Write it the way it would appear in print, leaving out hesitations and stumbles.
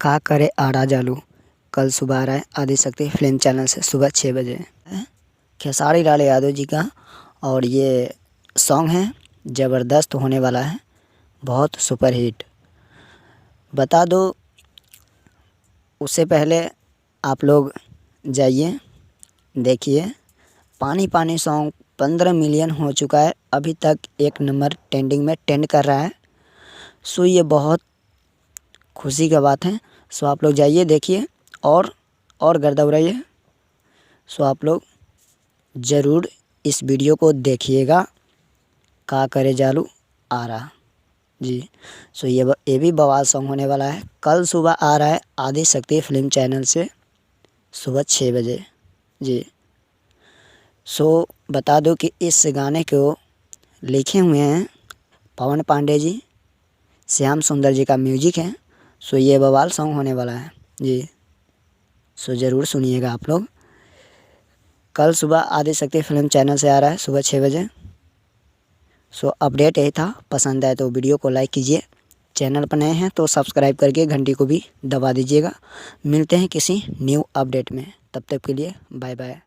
का करे आड़ा जालू कल सुबह आ रहा है आदिशक्ति फिल्म चैनल से सुबह 6 बजे। खेसारी लाल यादव जी का और ये सॉन्ग है, ज़बरदस्त होने वाला है, बहुत सुपर हिट। बता दो उससे पहले आप लोग जाइए देखिए। पानी पानी सॉन्ग 15 मिलियन हो चुका है, अभी तक 1 नंबर ट्रेंडिंग में ट्रेंड कर रहा है। सो ये बहुत खुशी का बात है। सो आप लोग जाइए देखिए और गर्दा उड़ाइए। सो आप लोग ज़रूर इस वीडियो को देखिएगा। का करे जालू आ रहा जी। सो ये भी बवाल सॉन्ग होने वाला है। कल सुबह आ रहा है आदिशक्ति फिल्म चैनल से सुबह 6 बजे जी। सो बता दो कि इस गाने को लिखे हुए हैं पवन पांडे जी, श्याम सुंदर जी का म्यूजिक है। सो ये बवाल सॉन्ग होने वाला है जी। सो ज़रूर सुनिएगा आप लोग। कल सुबह आदिशक्ति फिल्म चैनल से आ रहा है सुबह 6 बजे। सो अपडेट यही था। पसंद आए तो वीडियो को लाइक कीजिए, चैनल पर नए हैं तो सब्सक्राइब करके घंटी को भी दबा दीजिएगा। मिलते हैं किसी न्यू अपडेट में, तब तक के लिए बाय बाय।